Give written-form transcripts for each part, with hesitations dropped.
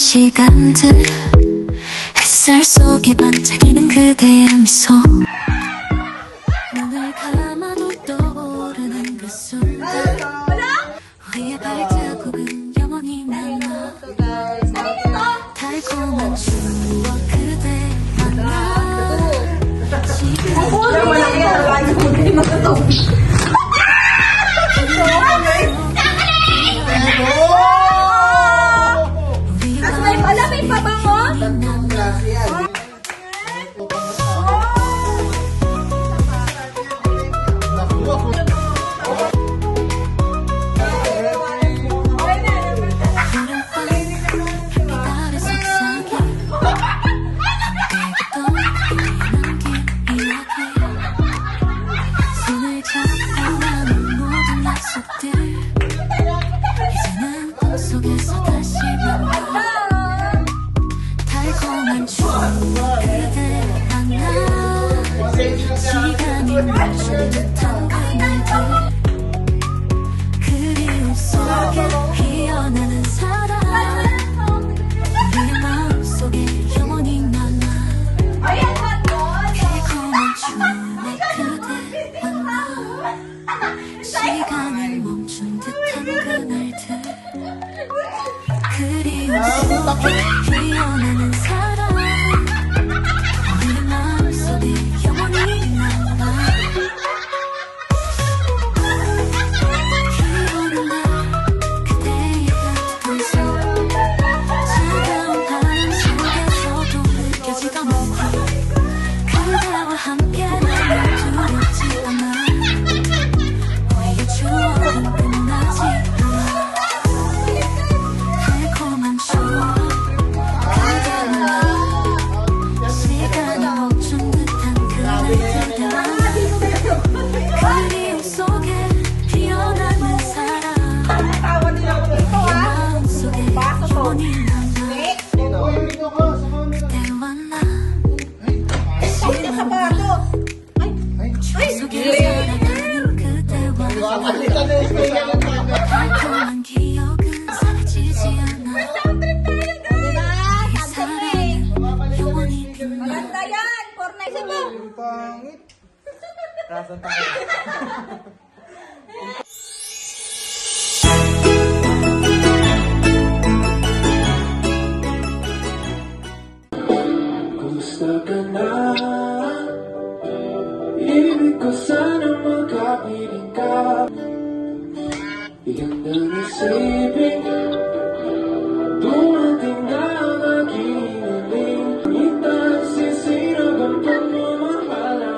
시간들 햇살 속에 반짝이는 그대의 미소 눈을 감아도 떠오르는 그 순간 우리의 발자국은 영원히 남아 달콤한 추억 그대 만나 이제는 꿈속에서 다시 만나 달콤한 추억 그대 만나 시간이 멈춘 듯한 그날들 그리움 속에 피어나는 사랑 우리의 마음속에 영원히 남아 달콤한 추억 그대 만나 시간이 멈춘 듯한 그날들 그리움 속에 피어나는 사랑 우리의 마음속에 영원히 남아 비오는 날 그대의 따뜻한 손 차가운 바람 속에서도 느껴지던 온기 그대와 함께 나는 두렵지 않아 우리의 추억은 끝나지 않아 달콤한 추억 그대 만나 시간이 멈춘 듯한 그날들 그리움 속에 피어나는 사랑 우리의 마음속에 영원히 남아 그대와 나 다시 만나 추억 속에 살아가는 그대와 나 달콤한 기억은 사라지지 않아 우리의 사랑은 영원히 빛나 Ganda yan! 497 mo! Pangit. Rasan tayo. Kumusta ka na? Ibig ko sana magkapiling ka. Bigyan na isipin dumating na ang aking hiling. Ngitang sisirag ang pagmamahalan.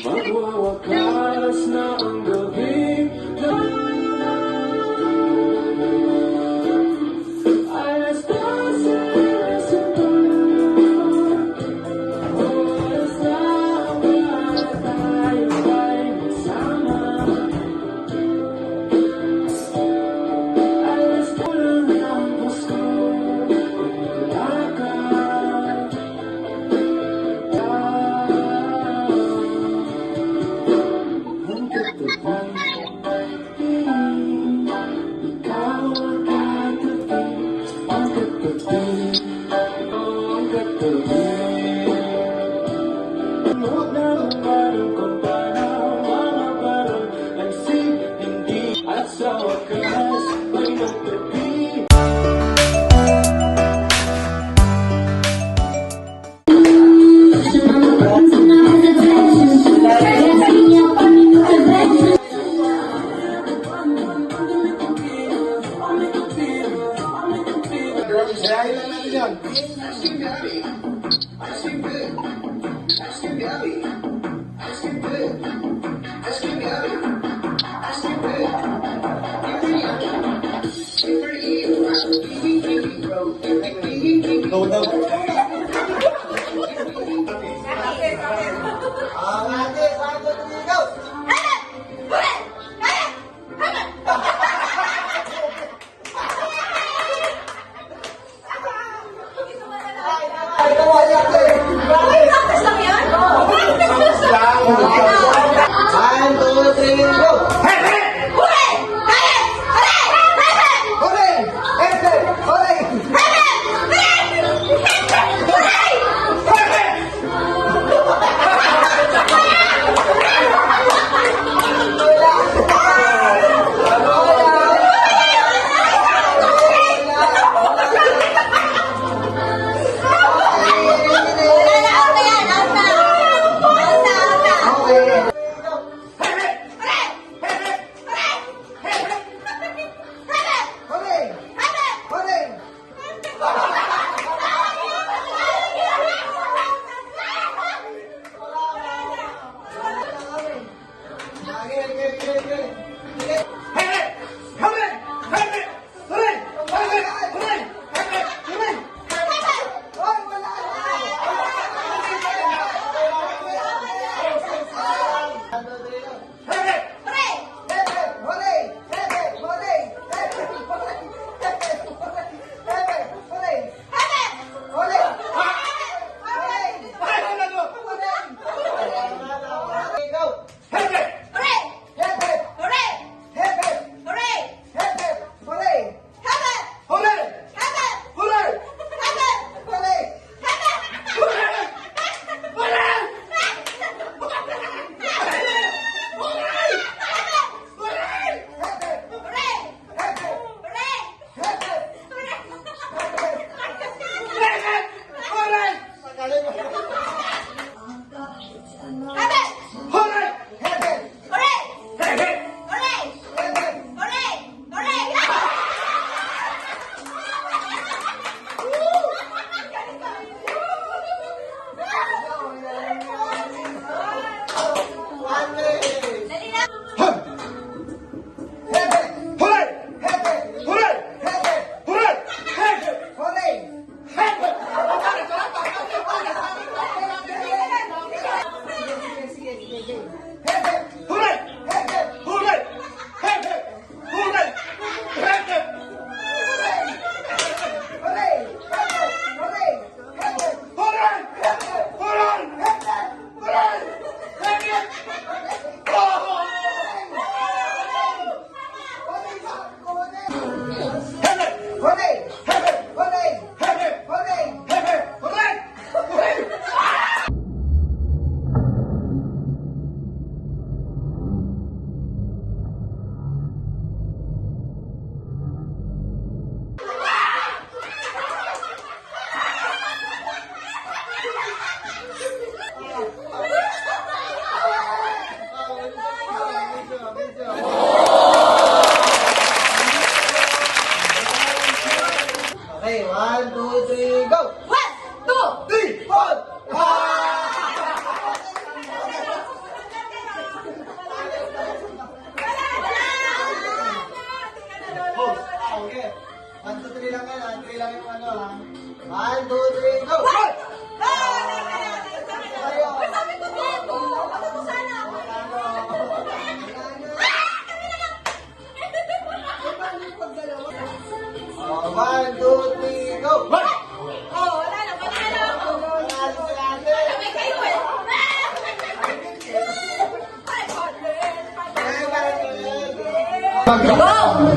Magwawakas na ang gabi. Alas 12, alas 1. Oras na para tayo ay magsama. Alas 2 lang ang gusto kung wala ka. Ang katabi, ikaw ang katabi. Ang katabi, ang katabi. Huwag na umarang kung paano mamaparang ang hindi at sa wakas ay magtabi. Dahil lang natin yan. Go daw. Hore!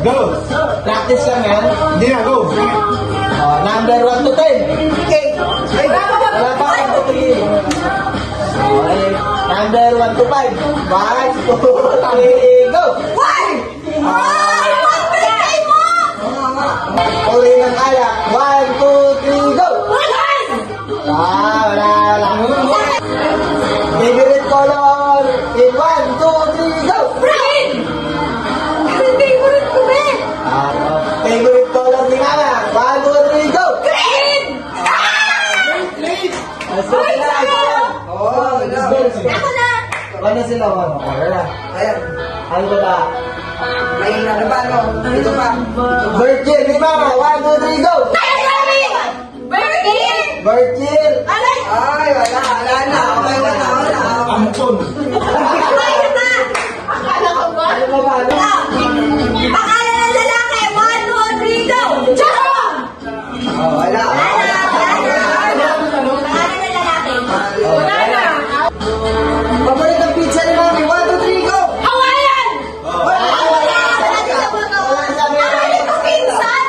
Go! Practice lang yan. Hindi na, go! Number 1 to 10. Okay. Ay, wala pa ako tingin. Okay. Number 1 to 5. 1, 2, 3, go! Uli ng alak. 1, 2, 3, go! Wala. Favorite color in 1, 2, 3, go! Favorite color ni Mama. 1, 2, 3, go! Ano sila? Wala. Ano ba ba? Virgin ni Mama. 1, 2, 3, go! Virgin! Ampun! Ano ba ba? Pangalan ng lalaki, 1, 2, 3, go! Charon! Pangalan ng lalaki. Wala na. Paborit ang pizza ni Mami. 1, 2, 3, go! Hawaiian! Pangalan ko pinsan!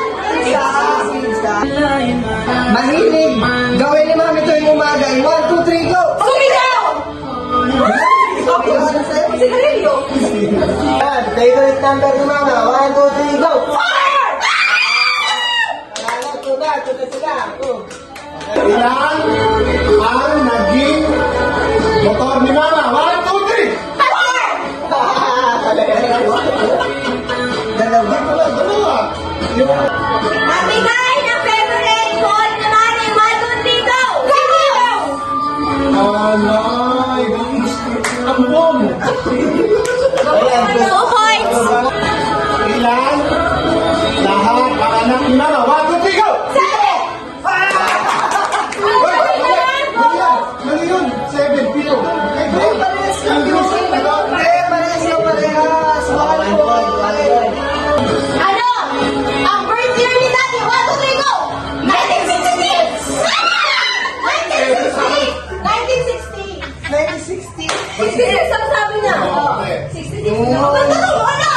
Mahilig. Gawin ni Mami ito yung umaga. 1, 2, 3, go! Sumigaw! Sigarilyo! Yan. Favorite number ni Mama. 1, 2, 3, go! Fire! Tuga. Ilan ang naging motor ni Mama? 1, 2, 3! Dalawa! Magbigay ng favorite food naman ni 1, 2, 3, go! Sigaw! Alay! Ampun! Two points! Ilan lahat ang anak ni Mama? 1, 2, 3, go! Seven! Mali yun! 7, pito! Ano? Ang birth year ni Daddy, 1, 2, 3, go! 1966! 1960! 66, ano sabi niya? 66. Magtatanong mo na!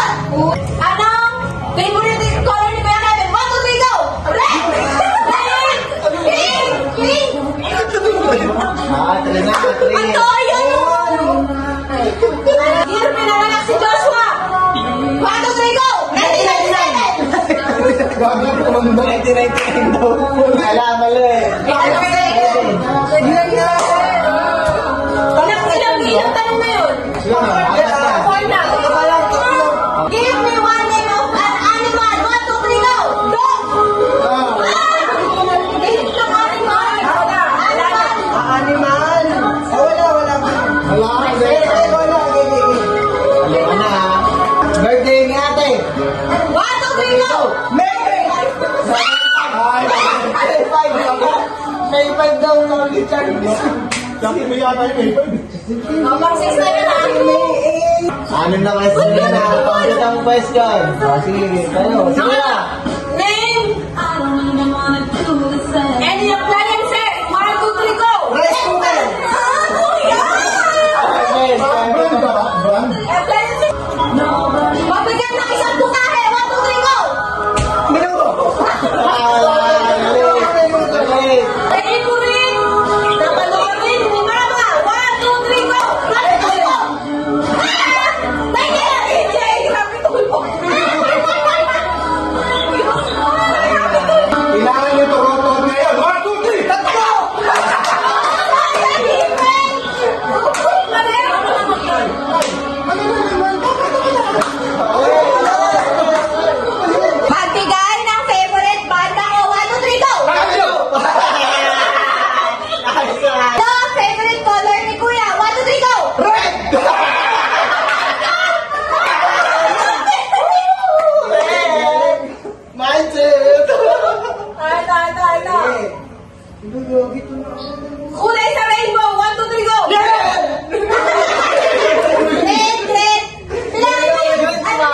Anong favorite color ni Kuya Kevin? 1, 2, 3, go! Red! Red! Pink! Pink! Talaga. Ito, yun yun! Year pinanganak si Joshua! 1, 2, 3, go! 1997! 1999 daw. Alam, mali. Ilang tanong na yun? Four na. Give me one name of an animal. 1, 2, 3, go! Dog! Give ng animal. Animal. Wala. Wala na. Birthday ni ate. 1, 2, 3, go! May 5 daw na ulit siya. Laki mo yata yun eh. Pang 6 na yun, Ano na question na? Pagkat ang question. Sige, tayo. Sige na. Name any appliances. 1, 2, 3, go! Rice cooker. Ano yan? Brand ka ba? Brand? Appliances. Mabigyan ng isang putahe. 1, 2, 3, go! Favorite na panoorin ni Mama. 1, 2, 3, go! Ano to yun? Tingin! Hindi! Grabe tulpo! Kailangan nyo turotot ngayon. 1, 2, 3! Tatlo! Magbigay ng favorite banda ko. 1, 2, 3, go! The favorite color ni Kuya. 1, 2, 3, go! Red! Mindset! Ano? Kulay sa rainbow. 1, 2, 3, go! Red! Ano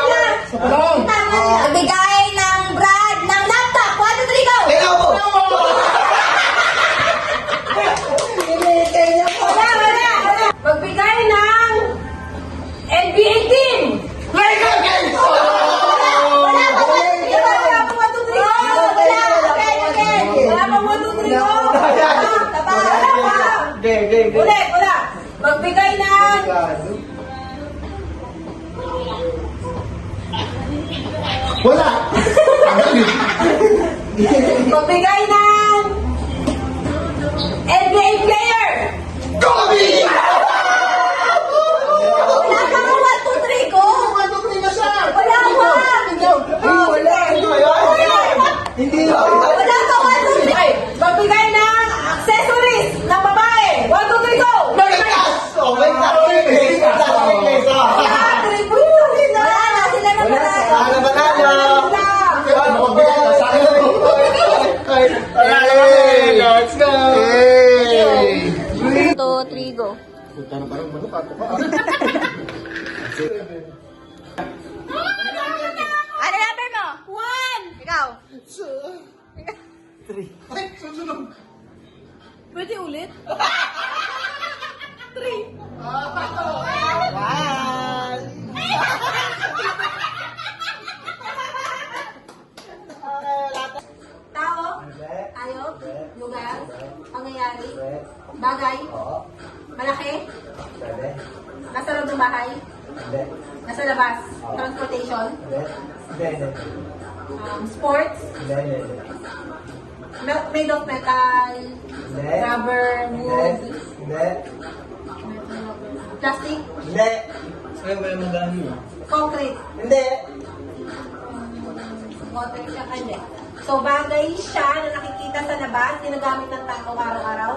na? Magbigay ng brand ng laptop. 1, 2, 3, go! Lenovo! Wala. Magbigay ng NBA team. Lakers! Sigurado. Wala! Tagalin. Pagbigay ng NBA player! Kobe! Wala ka nga 1, 2, 3 ko! Ano na siya? Wala ka! Wala. Hindi ba? Wala ka 1, 2, 3! Ay, pagbigay ng accessories ng babae! 1, 2, 3 go! Oh my God. Ah, 3 points! Wala na, sila na Wala, wala. sila na panalo. Wala. Magbigay na sa akin. Let's go! 1, 2, 3 go. Puta na parang manok ako pa. Ano number mo? 1! Ikaw? Ay, susunod. Pwede ulit? 3. Tao? Hayop? Lugar? Pangyayari? Bagay? Malaki? Nasa loob ng bahay? Nasa labas? Transportation? Sports? Made of metal? Rubber? Wood? Plastic? Concrete? Water siya? Hindi. So, bagay siya na nakikita sa labas, ginagamit ng tao araw-araw.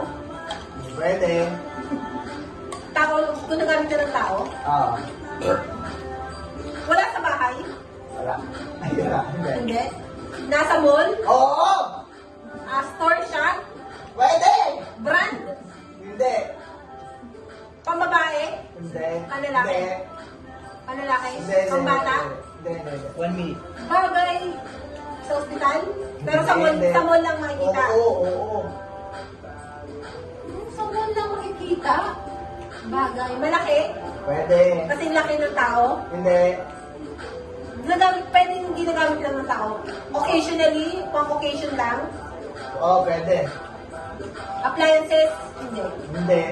Pwede. Tao, ginagamit na ng tao. Ah, Wala sa bahay. wala. Ay, wala. Hindi. Hindi. Nasa mall. Oo! Store siya. Pwede! Brand. Hindi. Pambabae. Hindi. Panlalaki. Hindi. Panlalaki. Hindi. Pambata. Hindi. 1 minute. Bagay sa ospital. Pero sa mall, Hindi. sa mall lang makikita. Oo. Sa mall lang makikita. Bagay. Malaki. Pwede. Kasi laki ng tao. Hindi. Ginagamit, pwede yung ginagamit lang ng tao. Occasionally, pang occasion lang. Oo, pwede. Appliances, hindi. Hindi.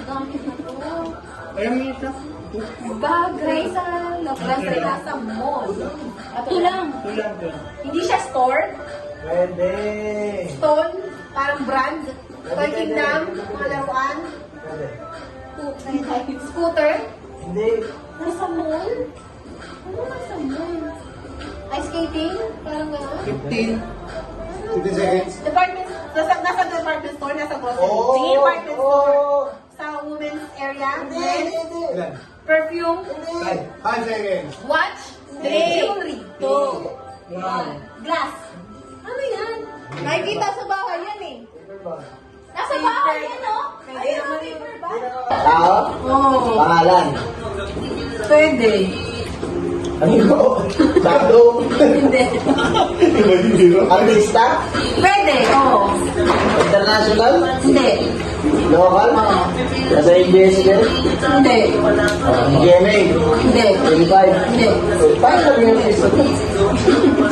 Gamit na to. Bagay sa labas rin nasa mall. Ito lang. Hindi siya store. Pwede. Stone, parang brand. Toy Kingdom, mga laruan. Pwede. Scooter. Hindi. Nasa mall? Ano nasa mall? Ice skating? Parang gano'n? 50 seconds. Department, nasa department store, nasa grocery. Oo. Sige, department store. Oo. Sa women's area. Hindi. Hindi. Ilan? Perfume. Hindi. 5 seconds. Watch. Jewelry. 2. Glass. Ano yan? Nakikita sa bahay yan eh. Nasa bahay yan, no? Ayun, ang paper ba? Tao? Oo. Pangalan? Pwede. Ano? Shadow? Hindi. Artista? Pwede, oo. International? Hindi. Local? Nasa ABS din? Hindi. GMA? Hindi. 25? Hindi. Paano sabi yung artista?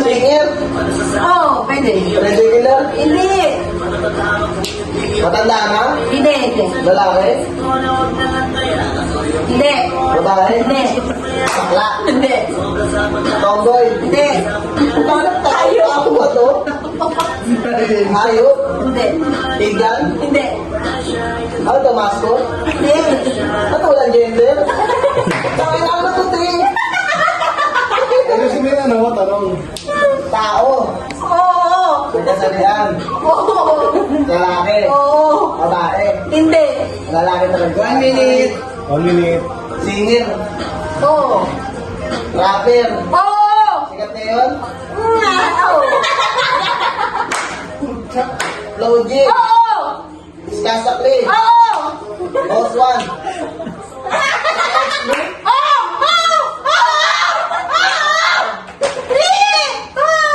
Singer? Oo, pwede. Regular? Hindi. Matanda na? Hindi. Hindi. Lalaki? Hindi. Babae? Hindi. Bakla? Hindi. Tomboy? Hindi. Paano tayo? Ako ba to? Hayop? Hindi. Tigan? Hindi. Ano to, mascot? Hindi. Ano walang gender? Bakit ano to, Tri? Ano si Mira, ano? Tanong. Tao? Oo. Pagkasalihan? Oo. Lalaki? Oo. Babae? Hindi. Lalaki talaga? 1 minute. 1 minute. Singer? Oo. Rapper? Oo. Sikat na yun? Oo. Floji? Oo. Skasakli? Oo. Boss One?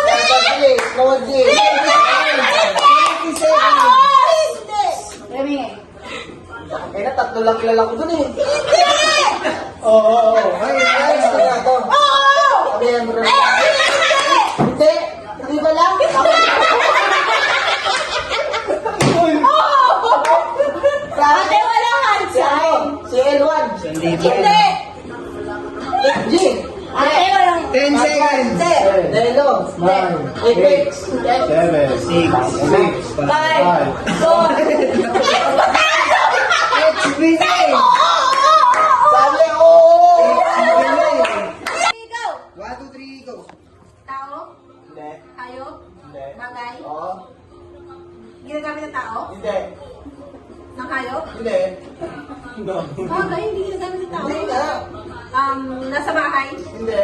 Skasakli? Floji? Eh na, tatlo lang kilala ko dun eh. Oo. Ay, ayos na nga to. Sabi yan, bro. Hindi. Hindi ba lang? Ate, wala hands. Si Hindi! G. Ate, walang... 10 seconds. Hindi. Delo. 9. Apex. 7, 6, 5, 5, 4. Explain. Sabi, oo. Ikaw. 1, 2, 3, go. Tao? Hindi. Hayop? Hindi. Bagay? Oo. Ginagamit ng tao? Hindi. Ng hayop? Hindi. Bagay, hindi ginagamit ng tao. Hindi nga. Nasa bahay? Hindi.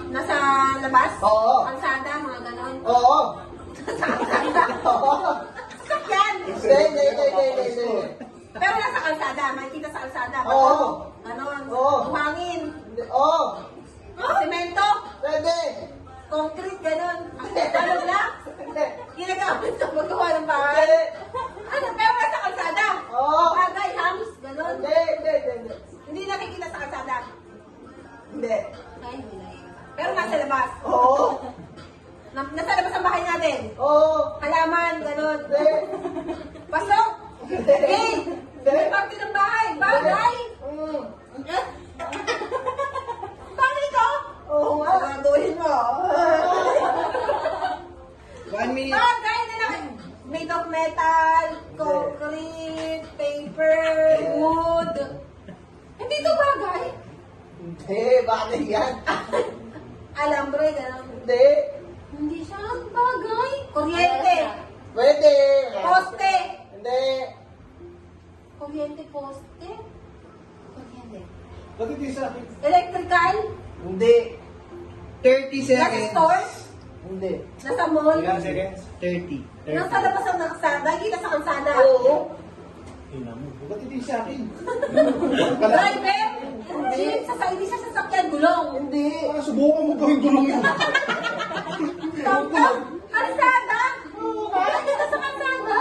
Nasa labas? Oo. Kalsada, mga ganon. Oo. Sa kalsada? Oo. Sakyan! Hindi. Pero nasa kalsada, makikita sa kalsada. Oo. Ganon. Oo. Buhangin. Oo. Semento. Pwede. Concrete, ganon. Ano lang? Hindi. Ginagamit sa magawa ng bahay. Hindi. Ano, pero nasa kalsada. Oo. Bagay, hams, ganon. Hindi. Hindi nakikita sa kalsada. Hindi. Pero nasa labas. Oo. Nasa labas ang bahay natin. Oo. Halaman, ganon. Hindi. Pasok. Hindi. Gate. May parte ng bahay. Bagay. Mm. Paano ito? Oo nga. Gagawin mo. 1 minute. Bagay na made of metal, concrete, paper, wood. Hindi ito bagay. Hindi. Bakit yan? Alambre, gano'n. Hindi. Hindi siya bagay. Kuryente. Pwede. Poste. Hindi. Kuryente, poste. Kuryente. Bakit di sa akin? Electrical. Hindi. 30 Nasa store. Hindi. Nasa mall. Ilan seconds? 30. Nasa labas ang nakasada. Kita sa kalsada. Oo. Ina mo. Bakit hindi sa akin? Driver. Jeep. Hindi siya sasakyan. Gulong. Hindi. Para subukan mo gawin gulong yun. Tawag. Kalsada. Kita sa kalsada.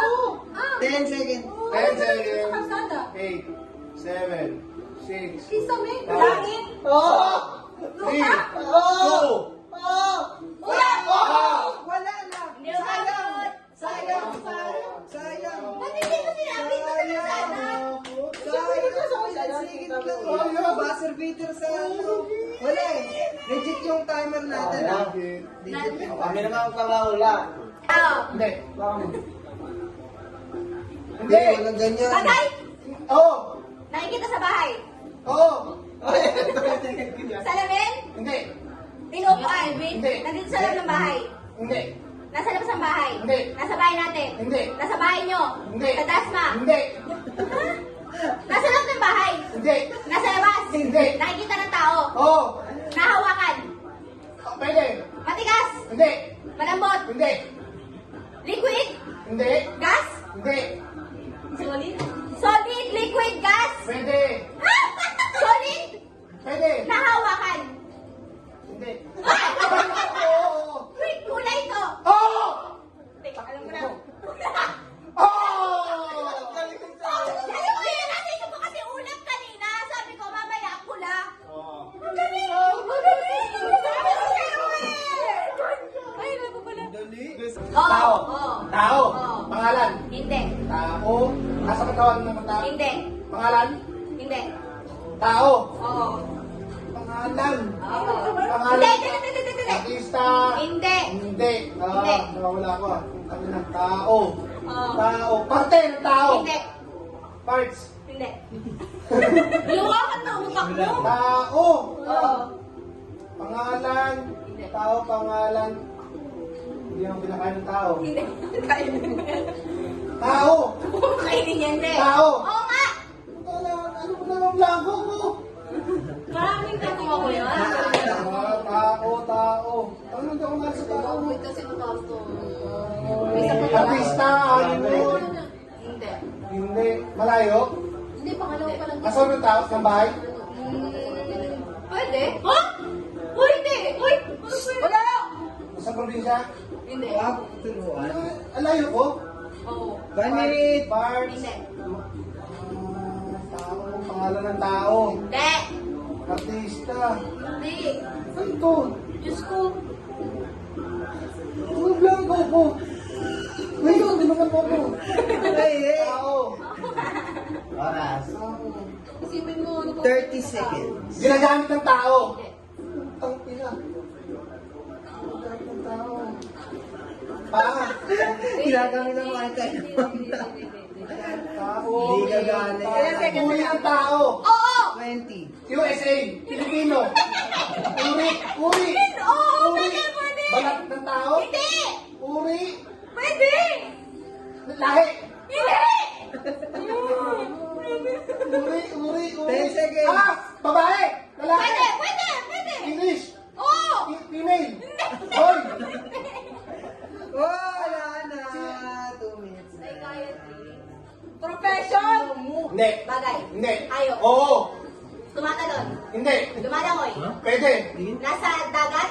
Ah. 10 seconds. 10 seconds. Sa kalsada. 8, 7, 6, Kisame. Langit. Oo. Lupa. Oo. Oo. Ulan. Wala na. Hindi ko sagot. Sayang. Sayang. Ba't hindi mo sinabi ko sa kalsada? Sayang. Buzzer beater sa ano. Wala eh. Legit yung timer natin. ah. Legit yung Kami timer. naman ang pangahula. Oo. Hindi. Hindi. Walang ganyan. Bagay. Oo. Nakikita sa bahay. Oo. Salamin. Hindi. Tinupuan. Hindi. Nandito sa loob ng bahay. Hindi. Nasa labas ng bahay. Hindi. Nasa bahay natin. Hindi. Nasa bahay nyo. Hindi. Sa Dasma. Hindi. Nasa loob ng bahay. Hindi. Nasa labas. Hindi. Nakikita ng tao. Oo. Nahawakan. Pwede. Matigas. Hindi. Malambot. Hindi. Liquid. Hindi. Gas. Hindi. Solid. Solid. Liquid. Gas. Pwede. Solid. Pwede. Nahawakan. Hindi. Wait, kulay ito. Oo. Teka, alam ko na. Oo. Alam mo yun, natin mo kasi ulam kanina. Sabi ko, mamaya pula. Oo. Ang galing! Ang galing! Sabi ko sa'yo eh! Ay, ano pala? Oo. Tao. Oo. Tao. Oo. Pangalan. Hindi. Tao. Nasa katawan ng tao. Hindi. Pangalan. Hindi. Tao. Oo. Pangalan. Oo. Pangalan. Hindi. Artista. Hindi. Hindi. Hindi. Nawawala ko ah. Ano ng tao. Oo. Tao. Parte ng tao. Hindi. Parts. Hindi. Luwakan na utak mo. Tao. Oo. Pangalan. Hindi. Tao, pangalan. Hindi naman pinakain ng tao. Hindi. Kainin mo yan. Tao. Kainin yan, hindi. Tao. Oo nga. Ano ba naman blanco ko? Maraming katuwa ko yun. Tao. Ano hindi ako nga sa tao? Wait kasi mataas to. Artista, Hollywood. Hindi. Hindi. Malayo. Hindi, pangalawa pa lang. Nasa ng tao ng bahay. Pwede? Ha? Uy, hindi! Uy! Wala! Nasa probinsya. Hindi. Turuan. Alayo ko. Oo. 1 minute. Parts. Hindi. Tao. Pangalan ng tao. Hindi. Artista. Hindi. Ano to? Diyos ko. Ano blanco ko? Ngayon, di naman ako. Ay, eh. Tao. Oras. Tao. Isipin mo, ano pa 30 seconds. Ginagamit ng tao. Ang pina. Ginagamit ng mga tayo. Tao. Hindi gagana yan. Uri ng tao. Oo! 20. USA. Pilipino. Uri. Uri. Oo, Uri. pwede, pwede. Balat ng tao. Hindi! Uri. Pwede! Lahi. Hindi! Uri. 10 seconds. Ah! Babae. Lalaki. Pwede! Pwede! Pwede! English. Oo! Female. Boy. Wala na. 2 minutes na. Profession! Hindi. Bagay. Hindi. Hayop. Oo. Tumatalon. Hindi. Lumalangoy. Pwede. Nasa dagat.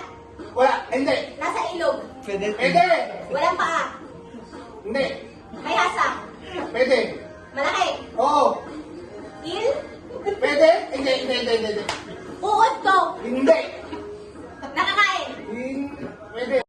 Wala. Hindi. Nasa ilog. Pwede. Pwede. Walang paa. Hindi. May hasa. Pwede. Malaki. Oo. Il. Pwede. Hindi. Uod ko. Hindi.